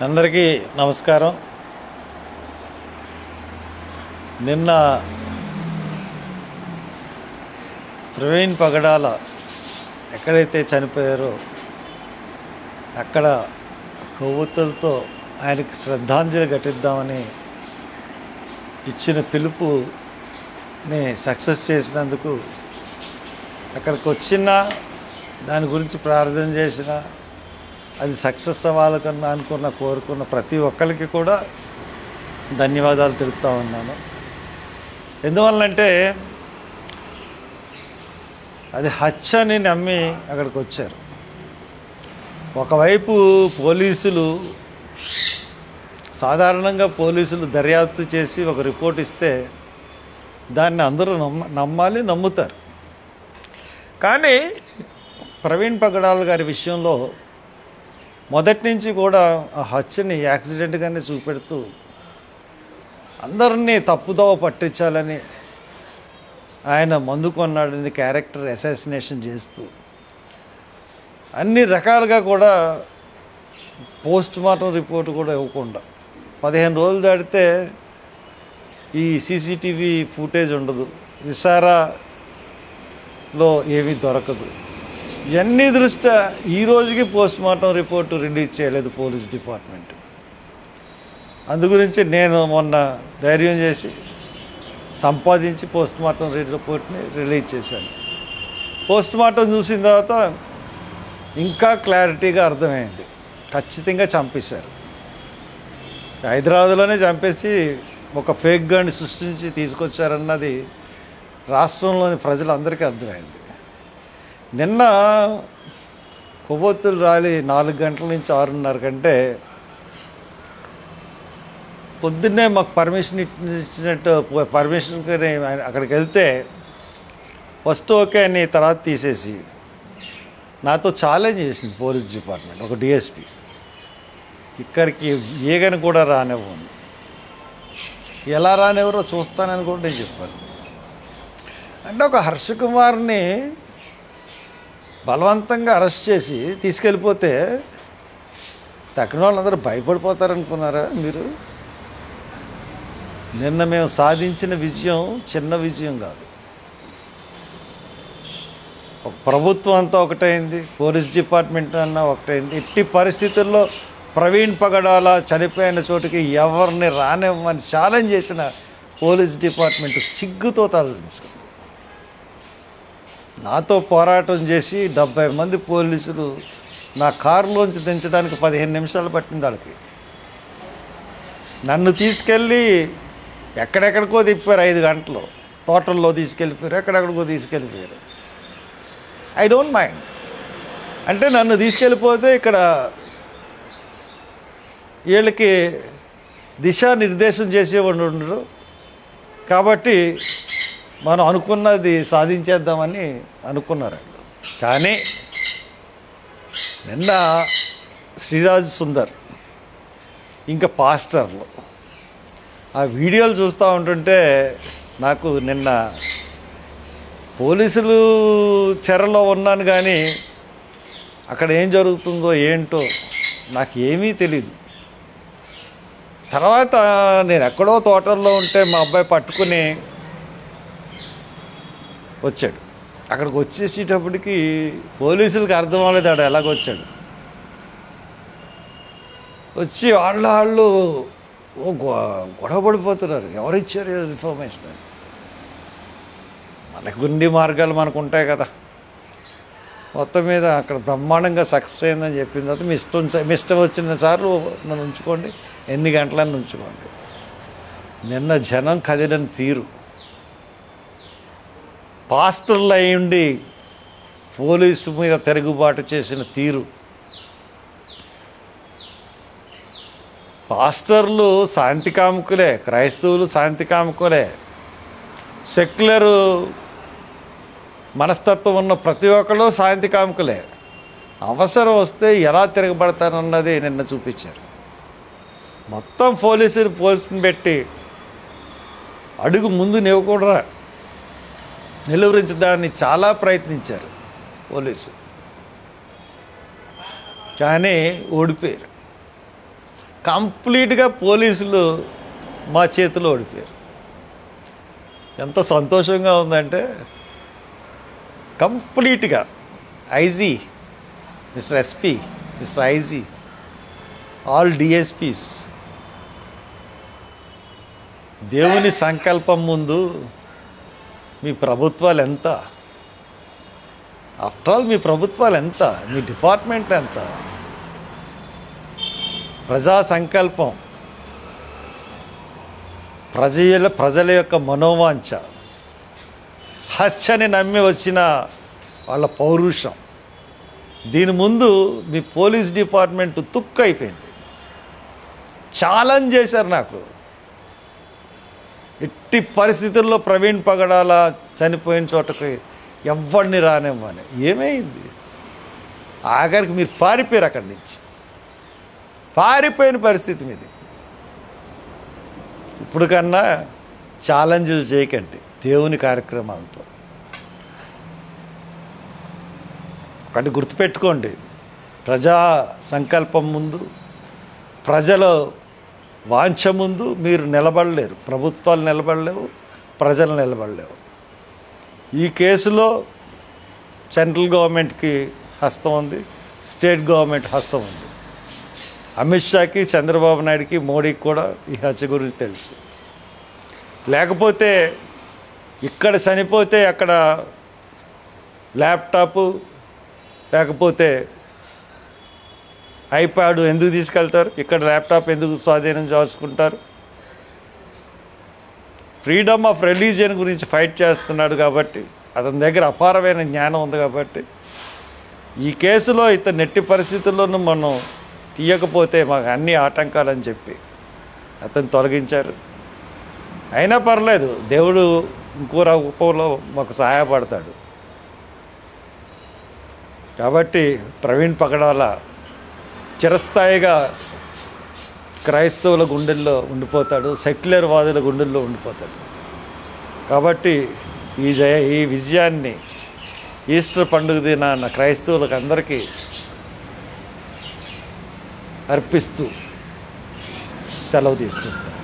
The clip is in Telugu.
అందరికీ నమస్కారం. నిన్న ప్రవీణ్ పగడాల ఎక్కడైతే చనిపోయారో అక్కడ కొవ్వొత్తులతో ఆయనకి శ్రద్ధాంజలి ఘటిద్దామని ఇచ్చిన పిలుపుని సక్సెస్ చేసినందుకు అక్కడికి వచ్చిన దాని గురించి ప్రార్థన చేసిన అది సక్సెస్ అవ్వాలకన్నా కోరుకున్న ప్రతి ఒక్కరికి కూడా ధన్యవాదాలు తెలుపుతా ఉన్నాను. ఎందువల్లంటే అది హత్య అని నమ్మి అక్కడికి వచ్చారు. ఒకవైపు పోలీసులు సాధారణంగా దర్యాప్తు చేసి ఒక రిపోర్ట్ ఇస్తే దాన్ని అందరూ నమ్మాలి, నమ్ముతారు. కానీ ప్రవీణ్ పగడాల గారి విషయంలో మొదటి నుంచి కూడా ఆ హత్యని యాక్సిడెంట్గానే చూపెడుతూ అందరినీ తప్పుదోవ పట్టించాలని ఆయన మందు కొన్నాడని క్యారెక్టర్ అసాసినేషన్ చేస్తూ అన్ని రకాలుగా కూడా పోస్ట్ మార్టం రిపోర్ట్ కూడా ఇవ్వకుండా 15 రోజులు దాటితే ఈ సీసీటీవీ ఫుటేజ్ ఉండదు, విసారాలో ఏమీ దొరకదు. ఇవన్నీ దృష్ట్యా ఈ రోజుకి పోస్ట్ మార్టం రిపోర్టు రిలీజ్ చేయలేదు పోలీస్ డిపార్ట్మెంట్. అందుగురించి నేను మొన్న ధైర్యం చేసి సంపాదించి పోస్ట్ మార్టం రిపోర్ట్ని రిలీజ్ చేశాను. పోస్ట్ మార్టం చూసిన తర్వాత ఇంకా క్లారిటీగా అర్థమైంది, ఖచ్చితంగా చంపేశారు. హైదరాబాద్లోనే చంపేసి ఒక ఫేక్ గన్ సృష్టించి తీసుకొచ్చారన్నది రాష్ట్రంలోని ప్రజలందరికీ అర్థమైంది. నిన్న కొవ్వొత్తులు రాలి 4 గంటల నుంచి 6:30 కంటే పొద్దున్నే మాకు పర్మిషన్ ఇచ్చినట్టు పర్మిషన్కి అక్కడికి వెళ్తే ఫస్ట్ ఓకే అని తర్వాత తీసేసి నాతో ఛాలెంజ్ చేసింది పోలీస్ డిపార్ట్మెంట్. ఒక డిఎస్పి ఇక్కడికి ఏగని కూడా రానివ్వండి, ఎలా రానివ్వరో చూస్తానని కూడా నేను చెప్పాను. అంటే ఒక హర్ష కుమార్ని బలవంతంగా అరెస్ట్ చేసి తీసుకెళ్ళిపోతే తక్కిన వాళ్ళందరూ భయపడిపోతారనుకున్నారా మీరు? నిన్న మేము సాధించిన విజయం చిన్న విజయం కాదు. ప్రభుత్వం అంతా ఒకటైంది, పోలీస్ డిపార్ట్మెంట్ అన్నా ఒకటైంది. ఎట్టి పరిస్థితుల్లో ప్రవీణ్ పగడాల చనిపోయిన చోటుకి ఎవరిని రానివ్వమని ఛాలెంజ్ చేసిన పోలీస్ డిపార్ట్మెంట్ సిగ్గుతో తలదించుకుంది. నాతో పోరాటం చేసి 70 మంది పోలీసులు నా కారులోంచి దించడానికి 15 నిమిషాలు పట్టింది వాళ్ళకి. నన్ను తీసుకెళ్ళి ఎక్కడెక్కడికో తిప్పారు. 5 గంటలు తోటల్లో తీసుకెళ్ళిపోయారు, ఎక్కడెక్కడికో తీసుకెళ్ళిపోయారు. I don't mind. అంటే నన్ను తీసుకెళ్ళిపోతే ఇక్కడ వీళ్ళకి దిశానిర్దేశం చేసేవాడు ఉండడు కాబట్టి మనం అనుకున్నది సాధించేద్దామని అనుకున్నారండి. కానీ నిన్న శ్రీరాజ్ సుందర్ ఇంకా పాస్టర్లు ఆ వీడియోలు చూస్తూ ఉంటుంటే నాకు నిన్న పోలీసులు చెరలో ఉన్నాను కానీ అక్కడ ఏం జరుగుతుందో ఏంటో నాకు ఏమీ తెలీదు. తర్వాత నేను ఎక్కడో తోటల్లో ఉంటే మా అబ్బాయి పట్టుకుని వచ్చాడు. అక్కడికి వచ్చేసేటప్పటికి పోలీసులకు అర్థం అవ్వలేదు ఆడ ఎలాగొచ్చాడు. వచ్చి వాళ్ళు గొడవ పడిపోతున్నారు, ఎవరిచ్చారు ఇన్ఫర్మేషన్ అని. మనకు గుండి మార్గాలు మనకు ఉంటాయి కదా. మొత్తం మీద అక్కడ బ్రహ్మాండంగా సక్సెస్ అయిందని చెప్పిన తర్వాత మీ ఇష్టం వచ్చిన సార్లు నన్ను ఉంచుకోండి, ఎన్ని గంటలని ఉంచుకోండి. నిన్న జనం కదిలని తీరు, పాస్టర్లు అయ్యుండి పోలీసు మీద తిరుగుబాటు చేసిన తీరు. పాస్టర్లు శాంతి కాముకులే, క్రైస్తవులు శాంతి కాముకులే, సెక్యులరు మనస్తత్వం ఉన్న ప్రతి ఒక్కరు శాంతి కాముకులే. అవసరం వస్తే ఎలా తిరగబడతారన్నది నిన్న చూపించారు. మొత్తం పోలీసుని పెట్టి అడుగు ముందు నివ్వకూడరా నిలువరించడాన్ని చాలా ప్రయత్నించారు పోలీసు, కానీ ఓడిపోయారు. కంప్లీట్గా పోలీసులు మా చేతిలో ఓడిపోయారు. ఎంత సంతోషంగా ఉందంటే కంప్లీట్గా IG, mister SP, mister IG, all DSPs, దేవుని సంకల్పం ముందు మీ ప్రభుత్వాలు ఎంత? ఆఫ్టర్ ఆల్ మీ ప్రభుత్వాలు ఎంత? మీ డిపార్ట్మెంట్ ఎంత? ప్రజా సంకల్పం, ప్రజల యొక్క మనోవాంఛ, హత్యని నమ్మి వచ్చిన వాళ్ళ పౌరుషం, దీని ముందు మీ పోలీస్ డిపార్ట్మెంట్ తుక్కు అయిపోయింది. ఛాలెంజ్ చేశారు నాకు, ఎట్టి పరిస్థితుల్లో ప్రవీణ్ పగడాల చనిపోయిన చోటకి ఎవరిని రానివ్వని. ఏమైంది? ఆఖరికి మీరు పారిపోయారు అక్కడి నుంచి. పారిపోయిన పరిస్థితి మీది. ఇప్పుడు కన్నా ఛాలెంజ్లు చేయకండి దేవుని కార్యక్రమాలతో. ఒకటి గుర్తుపెట్టుకోండి, ప్రజా సంకల్పం ముందు, ప్రజల వాంఛ ముందు మీరు నిలబడలేరు. ప్రభుత్వాలు నిలబడలేవు, ప్రజలు నిలబడలేవు. ఈ కేసులో సెంట్రల్ గవర్నమెంట్కి హస్తం ఉంది, స్టేట్ గవర్నమెంట్ హస్తం ఉంది. అమిత్ షాకి, చంద్రబాబు నాయుడుకి, మోడీకి కూడా ఈ హత్య గురించి తెలుసు. లేకపోతే ఇక్కడ చనిపోతే అక్కడ ల్యాప్టాపు లేకపోతే ఐప్యాడ్ ఎందుకు తీసుకెళ్తారు? ఇక్కడ ల్యాప్టాప్ ఎందుకు స్వాధీనం చేసుకుంటారు? ఫ్రీడమ్ ఆఫ్ రిలీజియన్ గురించి ఫైట్ చేస్తున్నాడు కాబట్టి, అతని దగ్గర అపారమైన జ్ఞానం ఉంది కాబట్టి, ఈ కేసులో ఇతను నెట్టి పరిస్థితుల్లోనూ మనం తీయకపోతే మాకు అన్ని ఆటంకాలని చెప్పి అతను తొలగించారు. అయినా పర్లేదు, దేవుడు ఇంకో రూపంలో మాకు సహాయపడతాడు. కాబట్టి ప్రవీణ్ పగడాల చిరస్థాయిగా క్రైస్తవుల గుండెల్లో ఉండిపోతాడు, సెక్యులర్ వాదుల గుండెల్లో ఉండిపోతాడు. కాబట్టి ఈ విజయాన్ని ఈస్టర్ పండుగ దినాన క్రైస్తవులకు అందరికీ అర్పిస్తూ సెలవు తీసుకుంటాం.